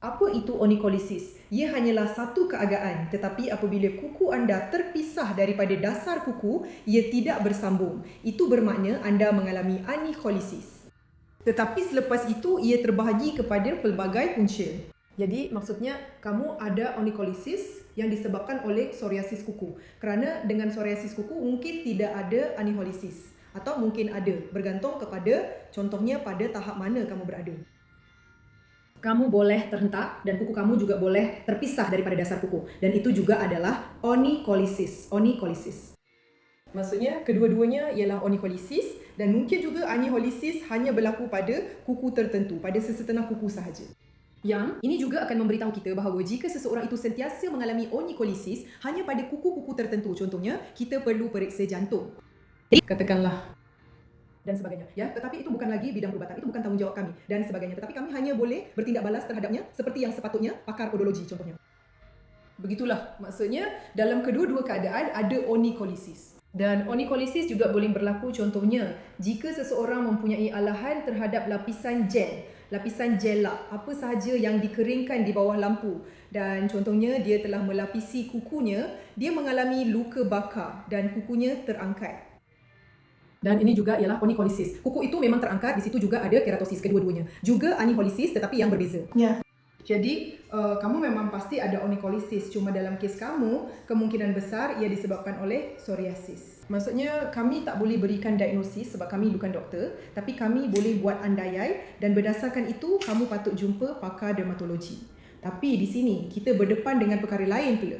Apa itu onikolisis? Ia hanyalah satu keadaan, tetapi apabila kuku anda terpisah daripada dasar kuku, ia tidak bersambung. Itu bermakna anda mengalami anikolisis. Tetapi selepas itu, ia terbahagi kepada pelbagai punca. Jadi maksudnya kamu ada onikolisis yang disebabkan oleh psoriasis kuku. Kerana dengan psoriasis kuku mungkin tidak ada anikolisis. Atau mungkin ada, bergantung kepada contohnya pada tahap mana kamu berada. Kamu boleh terhentak dan kuku kamu juga boleh terpisah daripada dasar kuku. Dan itu juga adalah onikolisis. Maksudnya kedua-duanya ialah onikolisis dan mungkin juga anikolisis hanya berlaku pada kuku tertentu, pada sesetengah kuku sahaja. Yang ini juga akan memberitahu kita bahawa jika seseorang itu sentiasa mengalami onikolisis hanya pada kuku-kuku tertentu, contohnya kita perlu periksa jantung. Katakanlah dan sebagainya, ya. Tetapi itu bukan lagi bidang perubatan, itu bukan tanggungjawab kami dan sebagainya. Tetapi kami hanya boleh bertindak balas terhadapnya seperti yang sepatutnya pakar podologi contohnya. Begitulah, maksudnya dalam kedua-dua keadaan ada onikolisis. Dan onikolisis juga boleh berlaku contohnya jika seseorang mempunyai alahan terhadap lapisan gel lap, apa sahaja yang dikeringkan di bawah lampu. Dan contohnya dia telah melapisi kukunya, dia mengalami luka bakar dan kukunya terangkat. Dan ini juga ialah onikolisis. Kuku itu memang terangkat, di situ juga ada keratosis kedua-duanya. Juga anikolisis tetapi yang berbeza. Ya. Jadi, kamu memang pasti ada onikolisis. Cuma dalam kes kamu, kemungkinan besar ia disebabkan oleh psoriasis. Maksudnya, kami tak boleh berikan diagnosis sebab kami bukan doktor. Tapi kami boleh buat andaian dan berdasarkan itu, kamu patut jumpa pakar dermatologi. Tapi di sini, kita berdepan dengan perkara lain pula.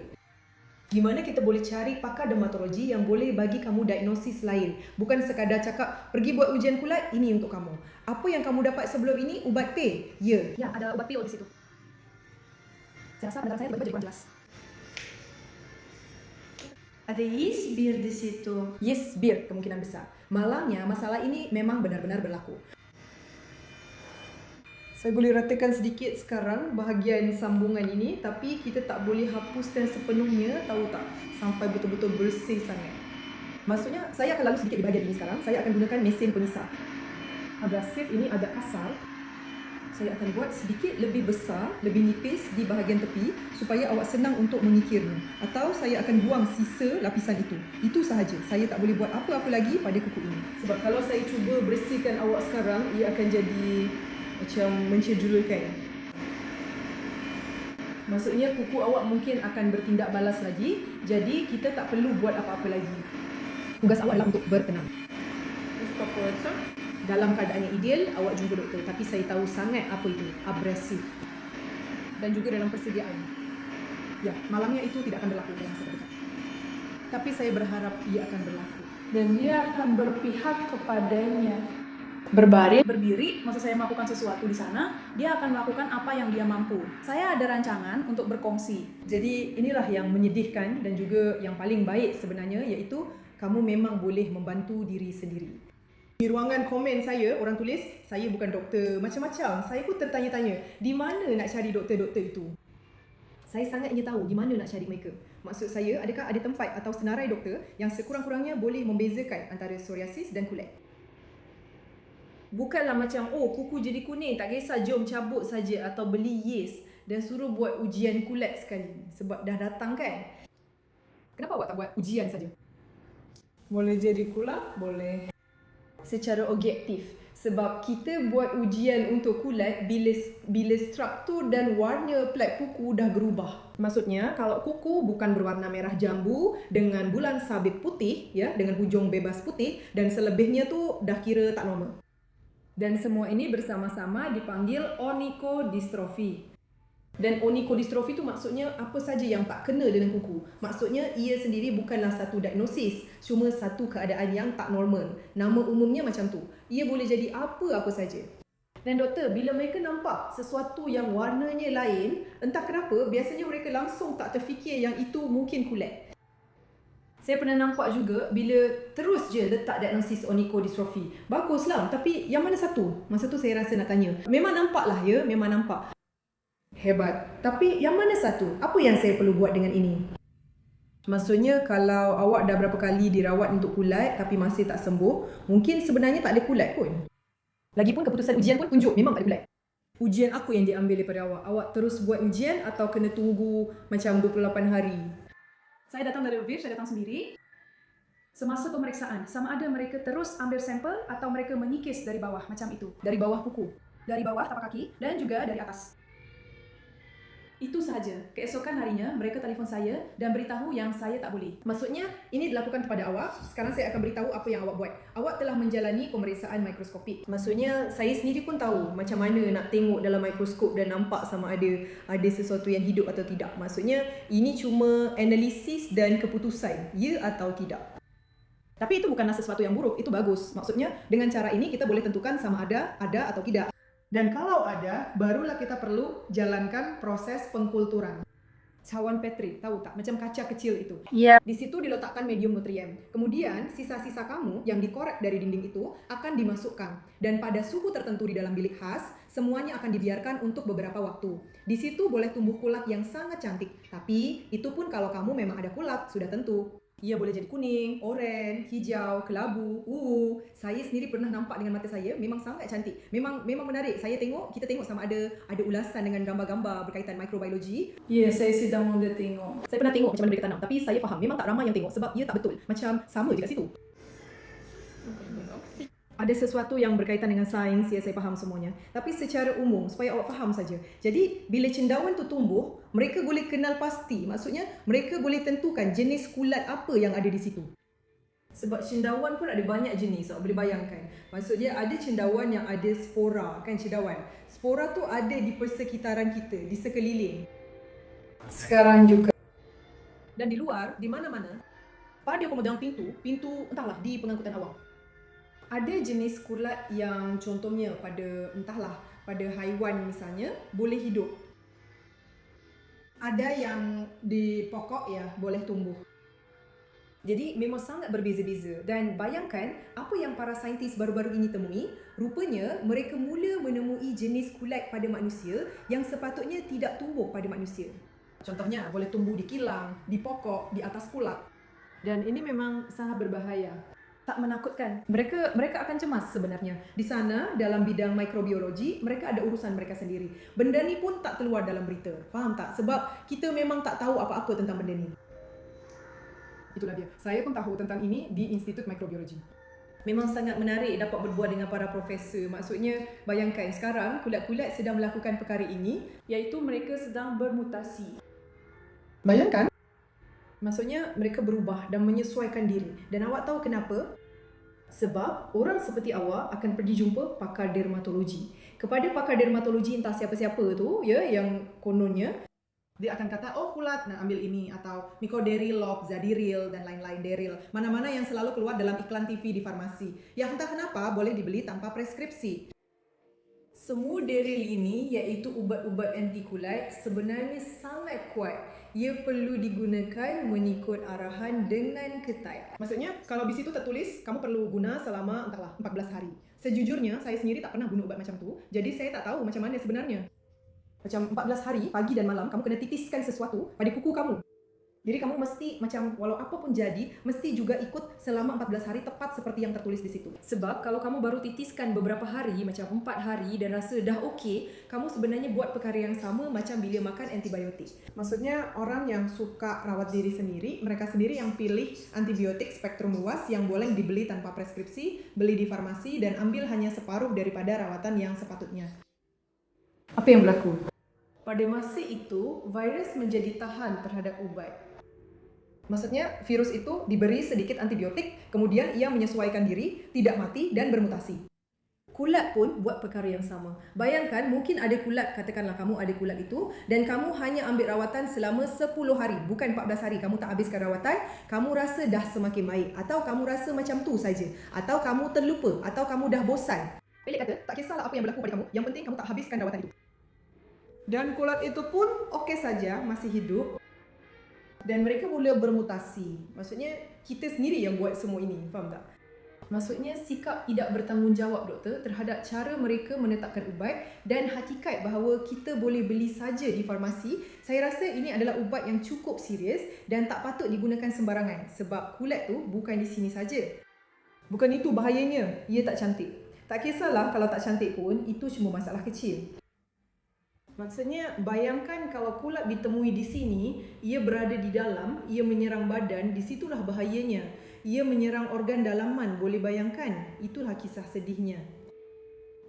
Di mana kita boleh cari pakar dermatologi yang boleh bagi kamu diagnosis lain. Bukan sekadar cakap, pergi buat ujian kulit, ini untuk kamu. Apa yang kamu dapat sebelum ini, ubat pil? Ya. Ya, ada ubat pil di situ. Saya rasa pendengaran saya lebih kurang jelas. Ada yeast beer di situ. Yes, beer kemungkinan besar. Malangnya, masalah ini memang benar-benar berlaku. Saya boleh ratakan sedikit sekarang bahagian sambungan ini, tapi kita tak boleh hapuskan sepenuhnya, tahu tak? Sampai betul-betul bersih sangat. Maksudnya, saya akan lalu sedikit di bahagian ini sekarang. Saya akan gunakan mesin pemisah. Abrasif ini agak kasar. Saya akan buat sedikit lebih besar, lebih nipis di bahagian tepi supaya awak senang untuk mengikirnya. Atau saya akan buang sisa lapisan itu. Itu sahaja. Saya tak boleh buat apa-apa lagi pada kuku ini. Sebab kalau saya cuba bersihkan awak sekarang, ia akan jadi macam mencedulkan. Maksudnya kuku awak mungkin akan bertindak balas lagi. Jadi kita tak perlu buat apa-apa lagi. Tugas awak adalah untuk bertenang. Dalam keadaan yang ideal, awak jumpa doktor. Tapi saya tahu sangat apa itu abrasif. Dan juga dalam persediaan. Ya, malangnya itu tidak akan berlaku dalam masa dekat. Tapi saya berharap ia akan berlaku. Dan dia akan berpihak kepadanya. Berdiri, maksud saya melakukan sesuatu di sana, dia akan melakukan apa yang dia mampu. Saya ada rancangan untuk berkongsi. Jadi inilah yang menyedihkan dan juga yang paling baik sebenarnya, iaitu kamu memang boleh membantu diri sendiri. Di ruangan komen saya, orang tulis, saya bukan doktor, macam-macam. Saya pun tertanya-tanya, di mana nak cari doktor-doktor itu? Saya sangat ingin tahu di mana nak cari mereka. Maksud saya, adakah ada tempat atau senarai doktor yang sekurang-kurangnya boleh membezakan antara psoriasis dan kulit? Bukanlah macam, oh kuku jadi kuning, tak kisah, jom cabut saja atau beli yeast dan suruh buat ujian kulit sekali. Sebab dah datang kan? Kenapa awak tak buat ujian saja? Boleh jadi kulak, boleh. Secara objektif. Sebab kita buat ujian untuk kulit bila struktur dan warna plat kuku dah berubah. Maksudnya, kalau kuku bukan berwarna merah jambu dengan bulan sabit putih, ya, dengan hujung bebas putih dan selebihnya tu dah kira tak normal. Dan semua ini bersama-sama dipanggil onikodistrofi. Dan onikodistrofi itu maksudnya apa saja yang tak kena dengan kuku. Maksudnya ia sendiri bukanlah satu diagnosis, cuma satu keadaan yang tak normal. Nama umumnya macam tu. Ia boleh jadi apa-apa saja. Dan doktor, bila mereka nampak sesuatu yang warnanya lain, entah kenapa biasanya mereka langsung tak terfikir yang itu mungkin kulit. Saya pernah nampak juga bila terus je letak diagnosis onikodistrofi. Baguslah, tapi yang mana satu? Masa tu saya rasa nak tanya. Memang nampak lah ya, memang nampak. Hebat. Tapi yang mana satu? Apa yang saya perlu buat dengan ini? Maksudnya kalau awak dah berapa kali dirawat untuk kulit tapi masih tak sembuh, mungkin sebenarnya tak ada kulit pun. Lagipun keputusan ujian pun tunjuk memang tak ada kulit. Ujian aku yang diambil daripada awak. Awak terus buat ujian atau kena tunggu macam 28 hari? Saya datang dari UVIR, saya datang sendiri. Semasa pemeriksaan, sama ada mereka terus ambil sampel atau mereka menyikis dari bawah macam itu. Dari bawah kuku. Dari bawah tapak kaki dan juga dari atas. Itu sahaja. Keesokan harinya, mereka telefon saya dan beritahu yang saya tak boleh. Maksudnya, ini dilakukan kepada awak. Sekarang saya akan beritahu apa yang awak buat. Awak telah menjalani pemeriksaan mikroskopik. Maksudnya, saya sendiri pun tahu macam mana nak tengok dalam mikroskop dan nampak sama ada sesuatu yang hidup atau tidak. Maksudnya, ini cuma analisis dan keputusan, ya atau tidak. Tapi itu bukanlah sesuatu yang buruk, itu bagus. Maksudnya, dengan cara ini kita boleh tentukan sama ada atau tidak. Dan kalau ada, barulah kita perlu jalankan proses pengkulturan. Cawan Petri, tahu tak? Macam kaca kecil itu. Ya. Di situ diletakkan medium nutrien. Kemudian, sisa-sisa kamu yang dikorek dari dinding itu akan dimasukkan. Dan pada suhu tertentu di dalam bilik khas, semuanya akan dibiarkan untuk beberapa waktu. Di situ boleh tumbuh kulat yang sangat cantik. Tapi, itu pun kalau kamu memang ada kulat, sudah tentu. Ia boleh jadi kuning, oranye, hijau, kelabu, ungu. Saya sendiri pernah nampak dengan mata saya, memang sangat cantik. Memang menarik. Kita tengok sama ada ulasan dengan gambar-gambar berkaitan mikrobiologi. Ya, saya sedang mula tengok. Saya pernah tengok macam mana mereka tanam, tapi saya faham memang tak ramai yang tengok sebab ia tak betul. Macam sama je kat situ. Ada sesuatu yang berkaitan dengan sains, ya saya faham semuanya. Tapi secara umum, supaya awak faham saja. Jadi, bila cendawan tu tumbuh, mereka boleh kenal pasti. Maksudnya, mereka boleh tentukan jenis kulat apa yang ada di situ. Sebab cendawan pun ada banyak jenis, awak boleh bayangkan. Maksudnya, ada cendawan yang ada spora, kan cendawan. Spora tu ada di persekitaran kita, di sekeliling. Sekarang juga. Dan di luar, di mana-mana, pada pemegang pintu entahlah di pengangkutan awak. Ada jenis kulat yang contohnya pada haiwan misalnya boleh hidup. Ada yang di pokok ya boleh tumbuh. Jadi memang sangat berbeza-beza dan bayangkan apa yang para saintis baru-baru ini temui, rupanya mereka mula menemui jenis kulat pada manusia yang sepatutnya tidak tumbuh pada manusia. Contohnya boleh tumbuh di kilang, di pokok, di atas kulat. Dan ini memang sangat berbahaya. Tak menakutkan. Mereka akan cemas sebenarnya. Di sana, dalam bidang mikrobiologi, mereka ada urusan mereka sendiri. Benda ni pun tak keluar dalam berita. Faham tak? Sebab kita memang tak tahu apa-apa tentang benda ni. Itulah dia. Saya pun tahu tentang ini di Institut Mikrobiologi. Memang sangat menarik dapat berbual dengan para profesor. Maksudnya, bayangkan sekarang kulat-kulat sedang melakukan perkara ini, Iaitu mereka sedang bermutasi. bayangkan. Maksudnya mereka berubah dan menyesuaikan diri. Dan awak tahu kenapa? Sebab orang seperti awak akan pergi jumpa pakar dermatologi. Kepada pakar dermatologi entah siapa-siapa tu ya yang kononnya dia akan kata, oh kulat nak ambil ini atau Micoderil, Zadiril dan lain-lain Deril. Mana-mana yang selalu keluar dalam iklan TV di farmasi. Yang entah kenapa boleh dibeli tanpa preskripsi. Semua Deril ini iaitu ubat-ubat anti kulat sebenarnya sangat kuat. Ia perlu digunakan mengikut arahan dengan ketat. Maksudnya, kalau di situ tertulis, kamu perlu guna selama entahlah 14 hari. Sejujurnya, saya sendiri tak pernah guna ubat macam tu. Jadi, saya tak tahu macam mana sebenarnya. Macam 14 hari, pagi dan malam, kamu kena titiskan sesuatu pada kuku kamu. Jadi kamu mesti macam walau apa pun jadi, mesti juga ikut selama 14 hari tepat seperti yang tertulis di situ. Sebab kalau kamu baru titiskan beberapa hari, macam 4 hari dan rasa dah okey, kamu sebenarnya buat perkara yang sama macam bila makan antibiotik. Maksudnya orang yang suka rawat diri sendiri, mereka sendiri yang pilih antibiotik spektrum luas yang boleh dibeli tanpa preskripsi, beli di farmasi dan ambil hanya separuh daripada rawatan yang sepatutnya. Apa yang berlaku? Pada masa itu, virus menjadi tahan terhadap ubat. Maksudnya, virus itu diberi sedikit antibiotik, kemudian ia menyesuaikan diri, tidak mati dan bermutasi. Kulat pun buat perkara yang sama. Bayangkan mungkin ada kulat, katakanlah kamu ada kulat itu, dan kamu hanya ambil rawatan selama 10 hari, bukan 14 hari. Kamu tak habiskan rawatan, kamu rasa dah semakin baik. Atau kamu rasa macam tu saja. Atau kamu terlupa, atau kamu dah bosan. Pelik kata, tak kisahlah apa yang berlaku pada kamu, yang penting kamu tak habiskan rawatan itu. Dan kulat itu pun okey saja, masih hidup. Dan mereka mula bermutasi. Maksudnya, kita sendiri yang buat semua ini. Faham tak? Maksudnya, sikap tidak bertanggungjawab doktor terhadap cara mereka menetapkan ubat dan hakikat bahawa kita boleh beli saja di farmasi. Saya rasa ini adalah ubat yang cukup serius dan tak patut digunakan sembarangan. Sebab kulat tu bukan di sini saja. Bukan itu bahayanya. Ia tak cantik. Tak kisahlah kalau tak cantik pun, itu cuma masalah kecil. Maksudnya, bayangkan kalau kulat ditemui di sini, ia berada di dalam, ia menyerang badan, disitulah bahayanya. Ia menyerang organ dalaman, boleh bayangkan. Itulah kisah sedihnya.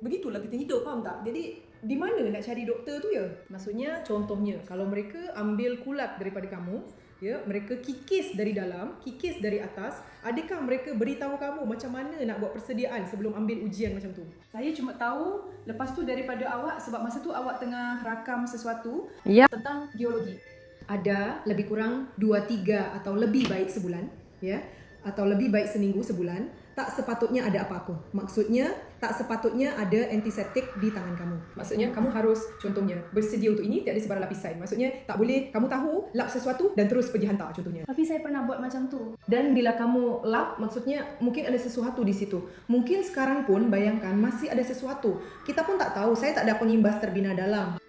Begitulah kita hidup, faham tak? Jadi, di mana nak cari doktor tu ya? Maksudnya, contohnya, kalau mereka ambil kulat daripada kamu, ya, mereka kikis dari dalam, kikis dari atas, adakah mereka beritahu kamu macam mana nak buat persediaan sebelum ambil ujian macam tu? Saya cuma tahu lepas tu daripada awak sebab masa tu awak tengah rakam sesuatu tentang geologi. Ada lebih kurang 2, 3 atau lebih baik sebulan, ya, atau lebih baik seminggu sebulan, tak sepatutnya ada apa-apa. Maksudnya, tak sepatutnya ada antiseptik di tangan kamu. Maksudnya, kamu harus contohnya bersedia untuk ini, tiada sebarang lapisan. Maksudnya, tak boleh kamu tahu lap sesuatu dan terus pergi hantar contohnya. Tapi saya pernah buat macam tu. Dan bila kamu lap, maksudnya mungkin ada sesuatu di situ. Mungkin sekarang pun bayangkan masih ada sesuatu. Kita pun tak tahu, saya tak ada pengimbas terbina dalam.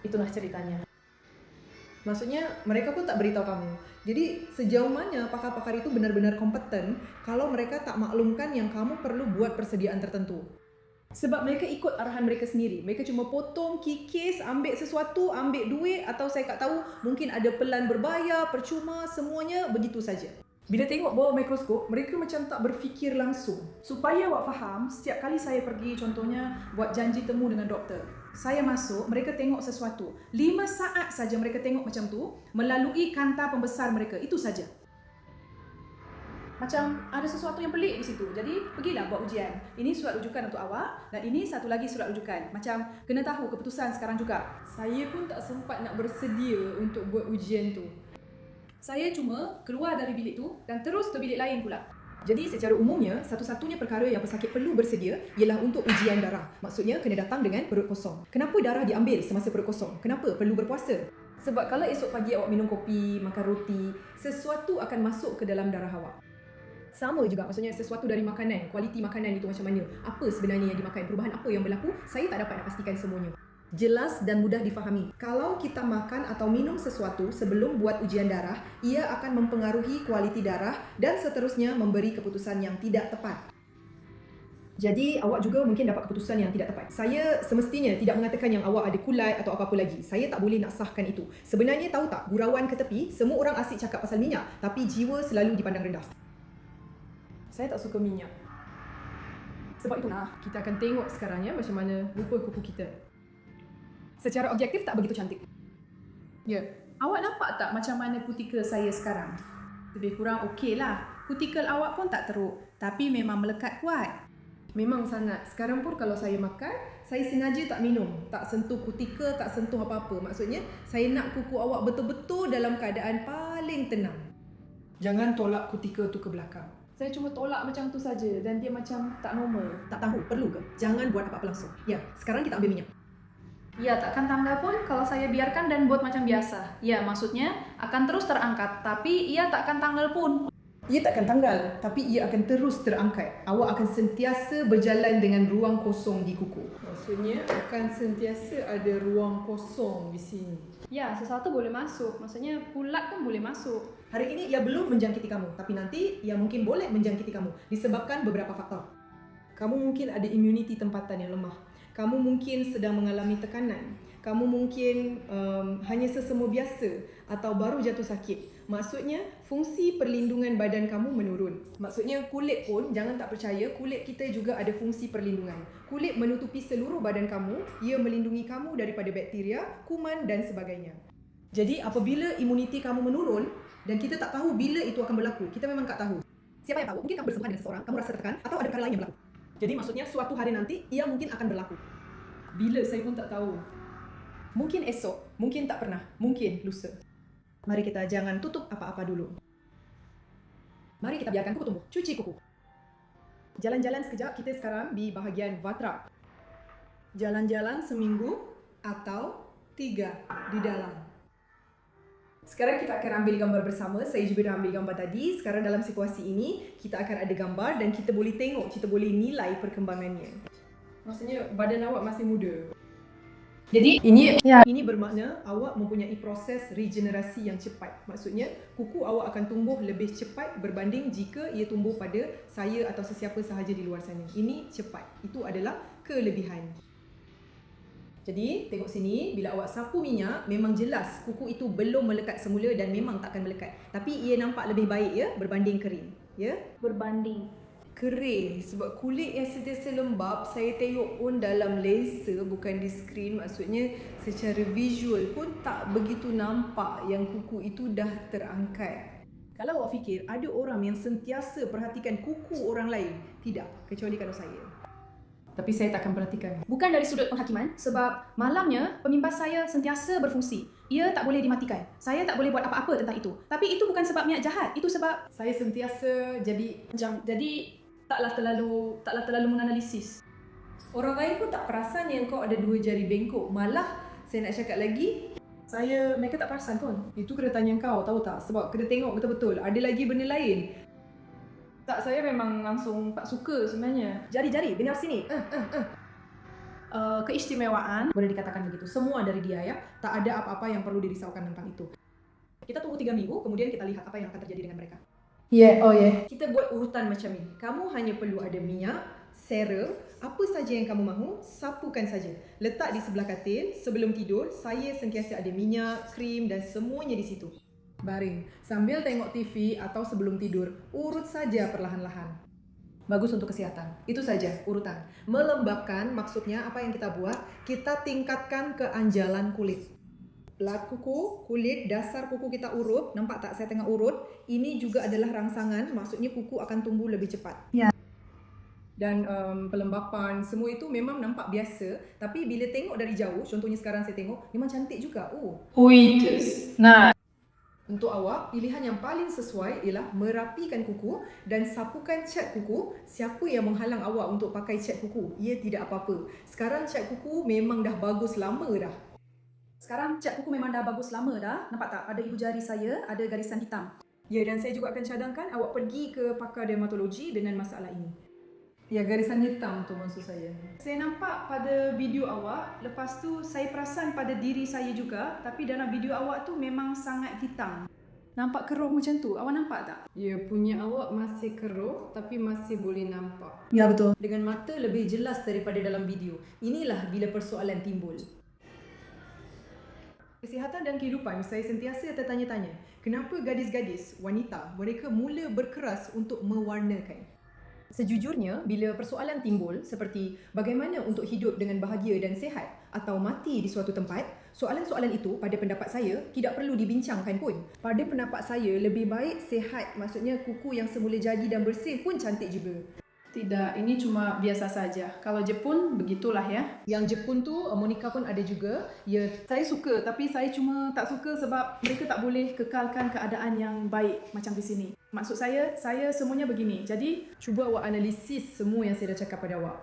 Itulah ceritanya. Maksudnya mereka pun tak beritahu kamu. Jadi sejauh mana pakar-pakar itu benar-benar kompeten kalau mereka tak maklumkan yang kamu perlu buat persediaan tertentu. Sebab mereka ikut arahan mereka sendiri. Mereka cuma potong, kikis, ambil sesuatu, ambil duit, atau saya tak tahu mungkin ada pelan berbayar, percuma, semuanya begitu saja. Bila tengok bawah mikroskop, mereka macam tak berfikir langsung. Supaya awak faham, setiap kali saya pergi contohnya buat janji temu dengan doktor, saya masuk, mereka tengok sesuatu. 5 saat saja mereka tengok macam tu melalui kanta pembesar mereka. Itu saja. Macam ada sesuatu yang pelik di situ. Jadi, pergilah buat ujian. Ini surat rujukan untuk awak dan ini satu lagi surat rujukan. Macam kena tahu keputusan sekarang juga. Saya pun tak sempat nak bersedia untuk buat ujian tu. Saya cuma keluar dari bilik tu dan terus ke bilik lain pula. Jadi secara umumnya, satu-satunya perkara yang pesakit perlu bersedia ialah untuk ujian darah. Maksudnya kena datang dengan perut kosong. Kenapa darah diambil semasa perut kosong? Kenapa perlu berpuasa? Sebab kalau esok pagi awak minum kopi, makan roti, sesuatu akan masuk ke dalam darah awak. Sama juga, maksudnya sesuatu dari makanan, kualiti makanan itu macam mana? Apa sebenarnya yang dimakan? Perubahan apa yang berlaku? Saya tak dapat nak pastikan semuanya. Jelas dan mudah difahami. Kalau kita makan atau minum sesuatu sebelum buat ujian darah, ia akan mempengaruhi kualiti darah dan seterusnya memberi keputusan yang tidak tepat. Jadi awak juga mungkin dapat keputusan yang tidak tepat. Saya semestinya tidak mengatakan yang awak ada kulat atau apa-apa lagi. Saya tak boleh nak sahkan itu. Sebenarnya tahu tak, gurauan ke tepi, semua orang asyik cakap pasal minyak, tapi jiwa selalu dipandang rendah. Saya tak suka minyak. Sebab itu kita akan tengok sekarang ya macam mana rupa kuku kita. Secara objektif tak begitu cantik. Ya. Awak nampak tak macam mana kutikel saya sekarang? Lebih kurang okey lah. Kutikel awak pun tak teruk. Tapi memang melekat kuat. Memang sangat. Sekarang pun kalau saya makan, saya sengaja tak minum. Tak sentuh kutikel, tak sentuh apa-apa. Maksudnya, saya nak kuku awak betul-betul dalam keadaan paling tenang. Jangan tolak kutikel tu ke belakang. Saya cuma tolak macam tu saja dan dia macam tak normal. Tak tahu, perlu ke? Jangan buat apa-apa langsung. Ya, sekarang kita ambil minyak. Ya, takkan tanggal pun kalau saya biarkan dan buat macam biasa. Ya, maksudnya akan terus terangkat, tapi ia takkan tanggal pun. Ia takkan tanggal, tapi ia akan terus terangkat. Awak akan sentiasa berjalan dengan ruang kosong di kuku. Maksudnya akan sentiasa ada ruang kosong di sini. Ya, sesuatu boleh masuk. Maksudnya kulat pun boleh masuk. Hari ini ia belum menjangkiti kamu, tapi nanti ia mungkin boleh menjangkiti kamu disebabkan beberapa faktor. Kamu mungkin ada immuniti tempatan yang lemah. Kamu mungkin sedang mengalami tekanan. Kamu mungkin hanya sesama biasa atau baru jatuh sakit. Maksudnya, fungsi perlindungan badan kamu menurun. Maksudnya, kulit pun, jangan tak percaya, kulit kita juga ada fungsi perlindungan. Kulit menutupi seluruh badan kamu. Ia melindungi kamu daripada bakteria, kuman dan sebagainya. Jadi, apabila imuniti kamu menurun dan kita tak tahu bila itu akan berlaku, kita memang tak tahu. Siapa yang tahu? Mungkin kamu bersentuhan dengan seseorang, kamu rasa tertekan atau ada perkara lain yang berlaku. Jadi maksudnya suatu hari nanti ia mungkin akan berlaku. Bila saya pun tak tahu. Mungkin esok, mungkin tak pernah, mungkin lusa. Mari kita jangan tutup apa-apa dulu. Mari kita biarkan kuku tumbuh. Cuci kuku. Jalan-jalan sekejap, kita sekarang di bahagian vatra. Jalan-jalan seminggu atau 3 di dalam. Sekarang kita akan ambil gambar bersama. Saya juga dah ambil gambar tadi. Sekarang dalam situasi ini, kita akan ada gambar dan kita boleh tengok, kita boleh nilai perkembangannya. Maksudnya badan awak masih muda. Jadi ini bermakna awak mempunyai proses regenerasi yang cepat. Maksudnya kuku awak akan tumbuh lebih cepat berbanding jika ia tumbuh pada saya atau sesiapa sahaja di luar sana. Ini cepat. Itu adalah kelebihan. Jadi, tengok sini, bila awak sapu minyak, memang jelas kuku itu belum melekat semula dan memang takkan melekat. Tapi ia nampak lebih baik ya, berbanding kering. Ya? Berbanding. Kering sebab kulit yang sentiasa lembap saya tengok pun dalam laser bukan di skrin, maksudnya secara visual pun tak begitu nampak yang kuku itu dah terangkat. Kalau awak fikir ada orang yang sentiasa perhatikan kuku orang lain, tidak, kecuali kalau saya. Tapi saya takkan perhatikan. Bukan dari sudut penghakiman, sebab malamnya pemimpas saya sentiasa berfungsi. Ia tak boleh dimatikan. Saya tak boleh buat apa-apa tentang itu. Tapi itu bukan sebab niat jahat. Itu sebab Saya sentiasa jadi taklah terlalu menganalisis. Orang lain pun tak perasan yang kau ada 2 jari bengkok. Malah saya nak cakap lagi, mereka tak perasan pun. Itu kena tanya kau, tahu tak? Sebab kena tengok betul-betul. Ada lagi benda lain. tak, saya memang langsung tak suka sebenarnya. Jari-jari, dengar sini. Keistimewaan, boleh dikatakan begitu. Semua dari dia ya. Tak ada apa-apa yang perlu dirisaukan tentang itu. Kita tunggu 3 minggu, kemudian kita lihat apa yang akan terjadi dengan mereka. Kita buat urutan macam ni. Kamu hanya perlu ada minyak, serum, apa saja yang kamu mahu, sapukan saja. Letak di sebelah katil, sebelum tidur, saya sentiasa ada minyak, krim dan semuanya di situ. Baring, sambil tengok TV atau sebelum tidur, urut saja perlahan-lahan. Bagus untuk kesihatan. Itu saja urutan. Melembabkan maksudnya apa yang kita buat, kita tingkatkan keanjalan kulit. Pelat kuku, kulit dasar kuku kita urut. Nampak tak saya tengah urut? Ini juga adalah rangsangan, maksudnya kuku akan tumbuh lebih cepat. Ya. Dan pelembapan, semua itu memang nampak biasa. Tapi bila tengok dari jauh, contohnya sekarang saya tengok, memang cantik juga. Nah, Untuk awak, pilihan yang paling sesuai ialah merapikan kuku dan sapukan cat kuku. Siapa yang menghalang awak untuk pakai cat kuku? Ia tidak apa-apa. Sekarang cat kuku memang dah bagus lama dah. Sekarang cat kuku memang dah bagus lama dah. Nampak tak? Pada ibu jari saya ada garisan hitam. Ya, dan saya juga akan cadangkan awak pergi ke pakar dermatologi dengan masalah ini. Ya, garisan hitam tu maksud saya. Saya nampak pada video awak, lepas tu saya perasan pada diri saya juga, tapi dalam video awak tu memang sangat hitam. Nampak keruh macam tu, awak nampak tak? ya punya awak masih keruh tapi masih boleh nampak. Ya, betul. Dengan mata lebih jelas daripada dalam video. Inilah bila persoalan timbul. Kesihatan dan kehidupan, saya sentiasa tertanya-tanya, kenapa gadis-gadis, wanita, mereka mula berkeras untuk mewarnakan? Sejujurnya, bila persoalan timbul seperti bagaimana untuk hidup dengan bahagia dan sihat atau mati di suatu tempat, soalan-soalan itu pada pendapat saya tidak perlu dibincangkan pun. Pada pendapat saya, lebih baik sihat, maksudnya kuku yang semula jadi dan bersih pun cantik juga. Tidak, ini cuma biasa saja. Kalau Jepun, begitulah ya. Yang Jepun tu, Monica pun ada juga. Ya, Saya suka, tapi saya cuma tak suka sebab mereka tak boleh kekalkan keadaan yang baik macam di sini. Maksud saya semuanya begini. Jadi, cuba awak analisis semua yang saya dah cakap pada awak.